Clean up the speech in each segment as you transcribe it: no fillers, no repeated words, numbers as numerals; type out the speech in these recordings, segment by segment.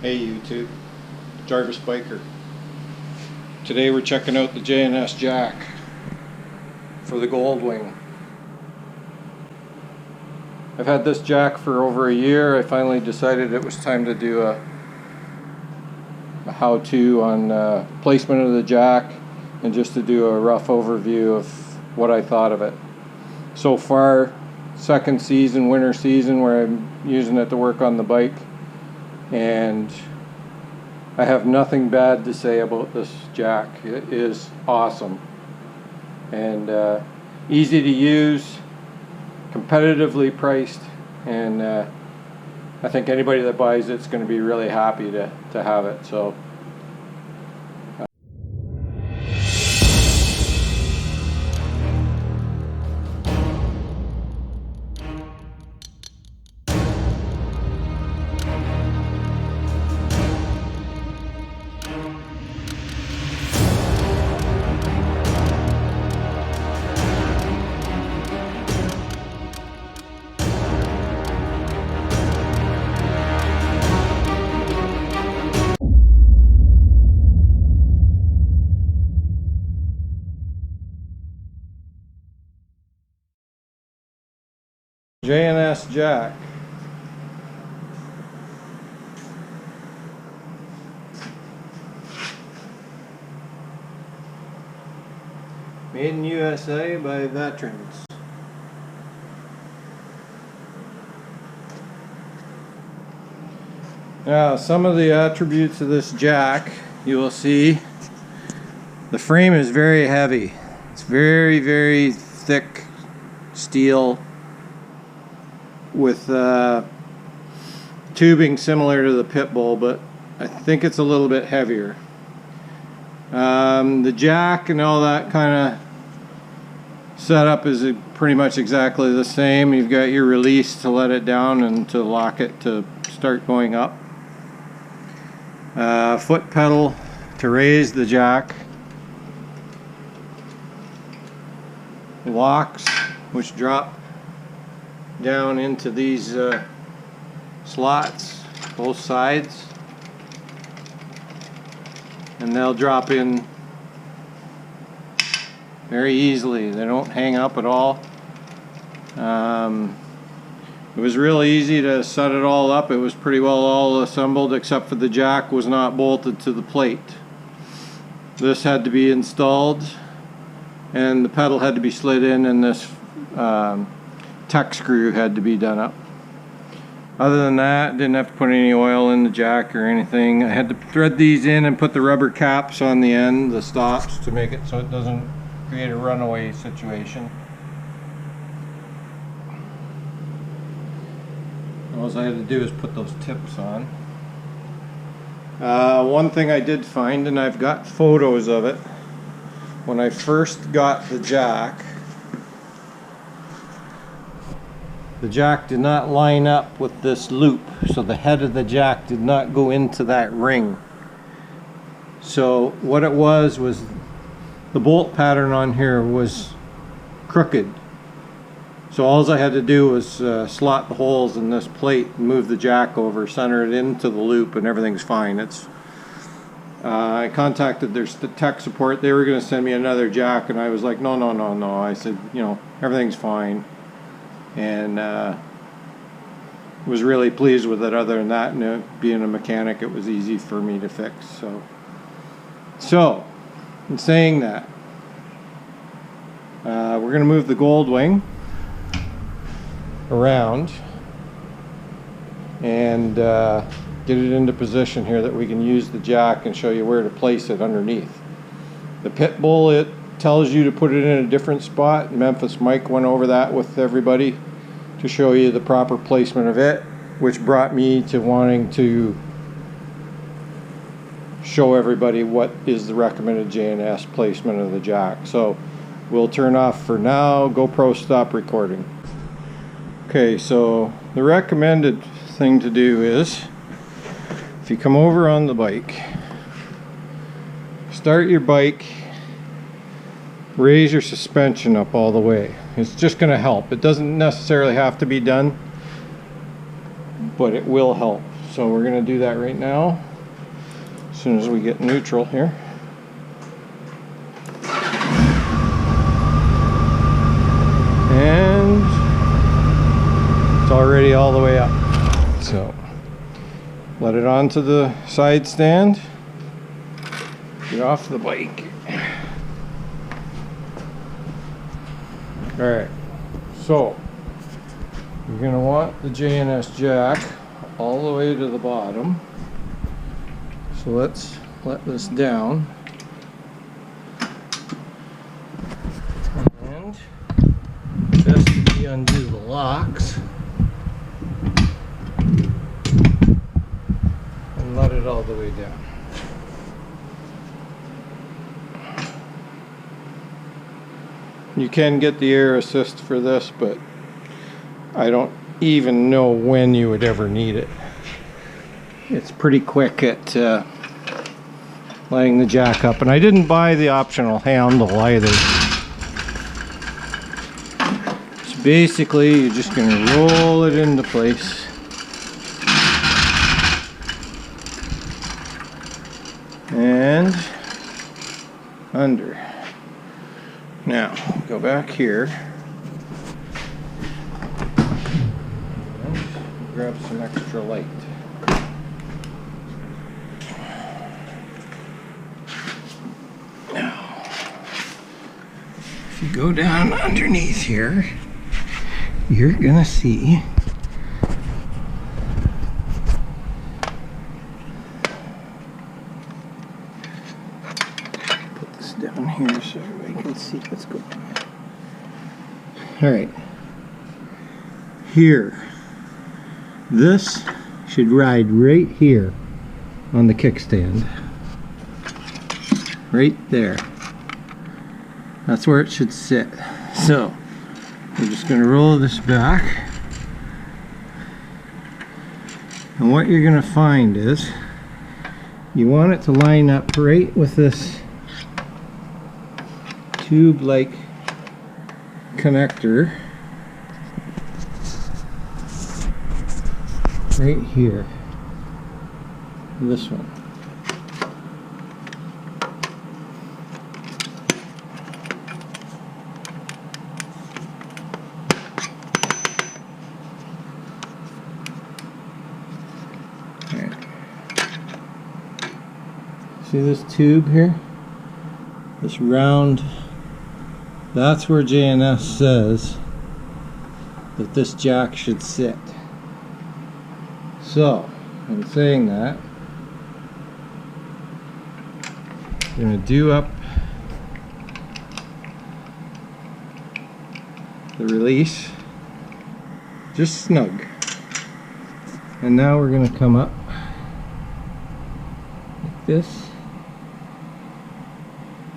Hey YouTube, Jarvisbiker. Today we're checking out the J&S jack for the Goldwing. I've had this jack for over a year. I finally decided it was time to do a how-to on placement of the jack and just to do a rough overview of what I thought of it. So far, second season, winter season, where I'm using it to work on the bike. And I have nothing bad to say about this jack. It is awesome and easy to use, competitively priced, and I think anybody that buys it's going to be really happy to have it. So J&S jack. Made in USA by veterans. Now, some of the attributes of this jack, you will see the frame is very heavy. It's very, very thick steel with tubing similar to the pit bull, but I think it's a little bit heavier. The jack and all that kind of setup is pretty much exactly the same. You've got your release to let it down and to lock it to start going up. Foot pedal to raise the jack. Locks which drop down into these slots, both sides, and they'll drop in very easily. They don't hang up at all. It was really easy to set it all up. It was pretty well all assembled, except for the jack was not bolted to the plate. This had to be installed, and the pedal had to be slid in, and this tuck screw had to be done up. Other than that, didn't have to put any oil in the jack or anything. I had to thread these in and put the rubber caps on the end, the stops, to make it so it doesn't create a runaway situation. All I had to do is put those tips on. One thing I did find, and I've got photos of it, when I first got the jack did not line up with this loop, so the head of the jack did not go into that ring. So what it was the bolt pattern on here was crooked. So all I had to do was slot the holes in this plate and move the jack over, center it into the loop, and everything's fine. I contacted their tech support. They were going to send me another jack, and I was like, no. I said, everything's fine. And was really pleased with it. Other than that, and being a mechanic, it was easy for me to fix. So in saying that, we're going to move the Goldwing around and get it into position here that we can use the jack and show you where to place it underneath. The pit bull, it tells you to put it in a different spot. Memphis Mike went over that with everybody to show you the proper placement of it, which brought me to wanting to show everybody what is the recommended J&S placement of the jack. So we'll turn off for now. GoPro, stop recording. Okay, so the recommended thing to do is, if you come over on the bike, start your bike, raise your suspension up all the way. It's just going to help. It doesn't necessarily have to be done, but it will help. So we're going to do that right now, as soon as we get neutral here. And it's already all the way up. So let it onto the side stand. Get off the bike. Alright, so you're going to want the J&S jack all the way to the bottom. So let's let this down. And best to be undo the locks. And let it all the way down. You can get the air assist for this, but I don't even know when you would ever need it. It's pretty quick at lighting the jack up, and I didn't buy the optional handle either. So basically you're just going to roll it into place. And under. Now, go back here and grab some extra light. Now, if you go down underneath here, you're gonna see down here so everybody can see what's going on. Alright, here, this should ride right here on the kickstand. Right there. That's where it should sit. So, we're just going to roll this back. And what you're going to find is, you want it to line up right with this tube-like connector right here. This one. Okay. See this tube here? This round. That's where J&S says that this jack should sit. So, in saying that, I'm going to do up the release just snug. And now we're going to come up like this.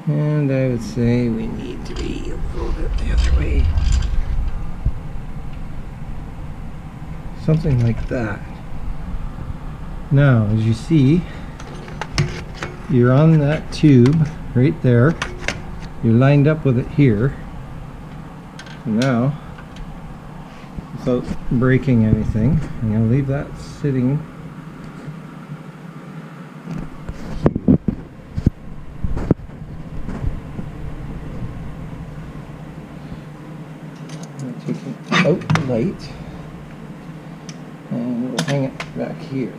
And I would say we need to be a little bit the other way. Something like that. Now, as you see, you're on that tube right there. You're lined up with it here. So now, without breaking anything, I'm going to leave that sitting. Taking out the light, and we'll hang it back here.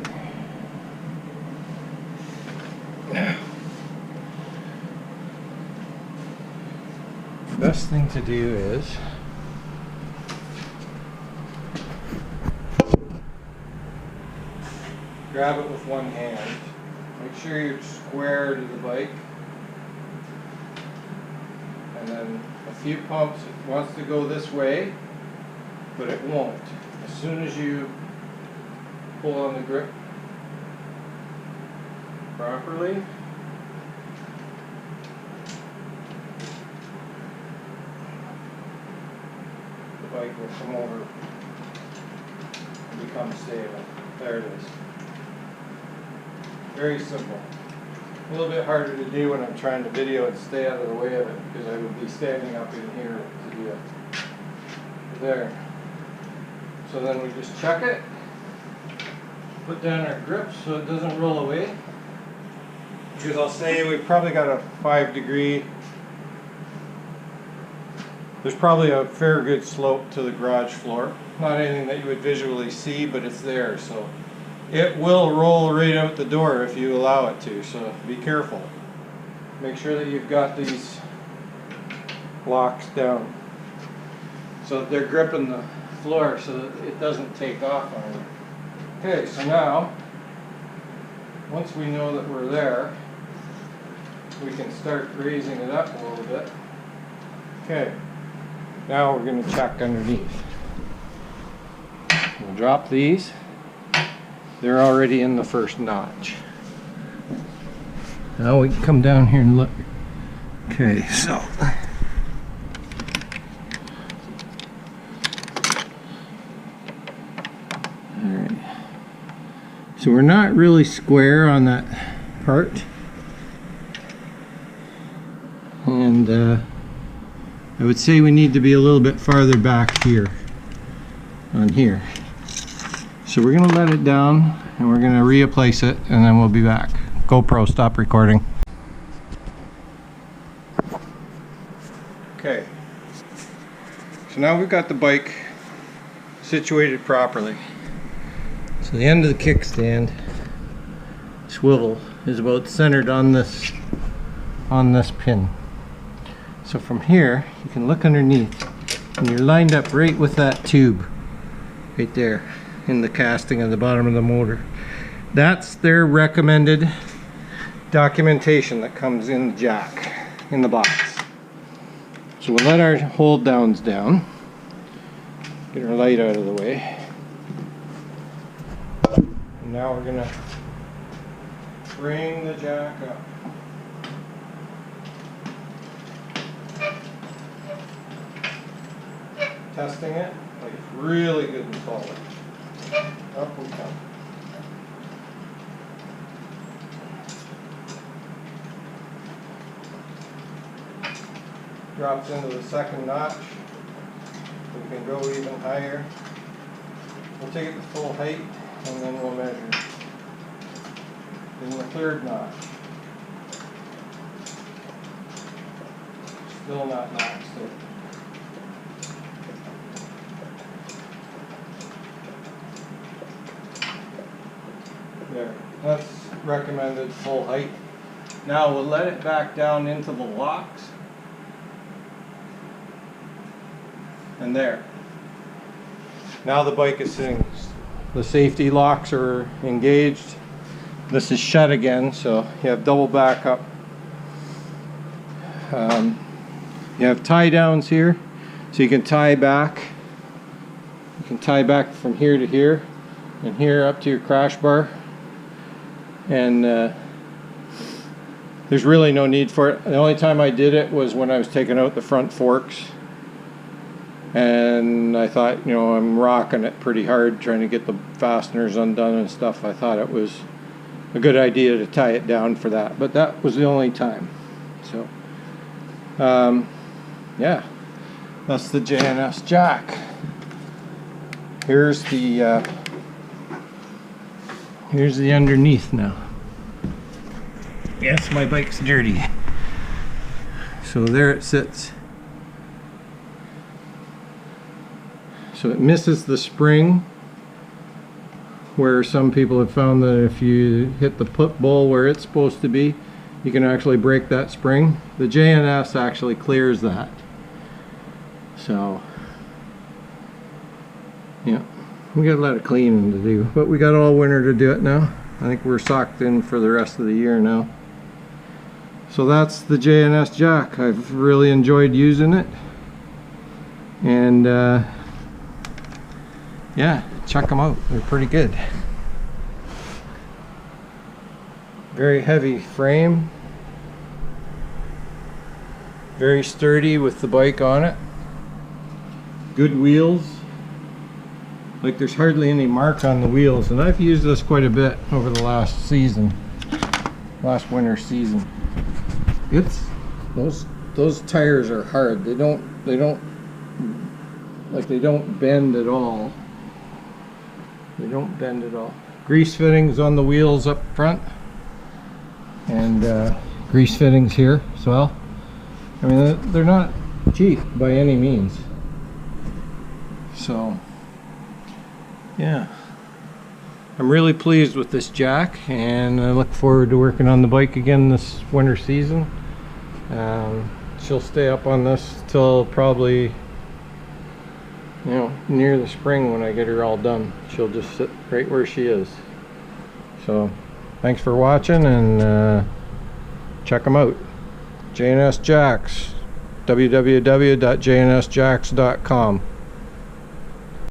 The best thing to do is grab it with one hand. Make sure you're square to the bike, and then a few pumps. It wants to go this way, but it won't. As soon as you pull on the grip properly, the bike will come over and become stable. There it is. Very simple. A little bit harder to do when I'm trying to video and stay out of the way of it, because I would be standing up in here to do it. There. So then we just check it. put down our grips so it doesn't roll away. Because I'll say we've probably got a 5-degree. There's probably a fair good slope to the garage floor. Not anything that you would visually see, but it's there, so it will roll right out the door if you allow it to, so be careful. Make sure that you've got these locks down so that they're gripping the floor so that it doesn't take off on you. Okay, so now, once we know that we're there, we can start raising it up a little bit. Okay, now we're going to check underneath. We'll drop these. They're already in the first notch. Now we can come down here and look. Okay, so alright. So we're not really square on that part. And I would say we need to be a little bit farther back here on here. So we're going to let it down and we're going to replace it and then we'll be back. GoPro, stop recording. Okay, so now we've got the bike situated properly. So the end of the kickstand swivel is about centered on this pin. So from here you can look underneath and you're lined up right with that tube right there in the casting at the bottom of the motor. That's their recommended documentation that comes in the jack, in the box. So we'll let our hold downs down, get our light out of the way. And now we're going to bring the jack up. Testing it, like it's really good and solid. Up we come. Drops into the second notch. We can go even higher. We'll take it to full height and then we'll measure. In the third notch. Still not notched there. There, that's recommended full height. Now we'll let it back down into the locks. And there. Now the bike is sitting. The safety locks are engaged. This is shut again, so you have double backup. You have tie downs here, so you can tie back. You can tie back from here to here, and here up to your crash bar. And there's really no need for it. The only time I did it was when I was taking out the front forks. And I thought, you know, I'm rocking it pretty hard trying to get the fasteners undone and stuff. I thought it was a good idea to tie it down for that, but that was the only time. So yeah, that's the J&S jack. Here's the underneath now. Yes, my bike's dirty. So there it sits. So it misses the spring, where some people have found that if you hit the put bowl where it's supposed to be, you can actually break that spring. The J&S actually clears that. So, yeah, we got a lot of cleaning to do, but we got all winter to do it now. I think we're socked in for the rest of the year now. So that's the J&S jack. I've really enjoyed using it. And yeah, check them out. They're pretty good. Very heavy frame. Very sturdy with the bike on it. Good wheels. Like there's hardly any mark on the wheels, and I've used this quite a bit over the last season. Last winter season. It's those tires are hard. They don't bend at all. They don't bend at all. grease fittings on the wheels up front, and grease fittings here as well. I mean, they're not cheap by any means. So yeah, I'm really pleased with this jack, and I look forward to working on the bike again this winter season. She'll stay up on this till probably, you know, near the spring when I get her all done. She'll just sit right where she is. So thanks for watching, and check them out. J&S Jacks, www.jnsjacks.com.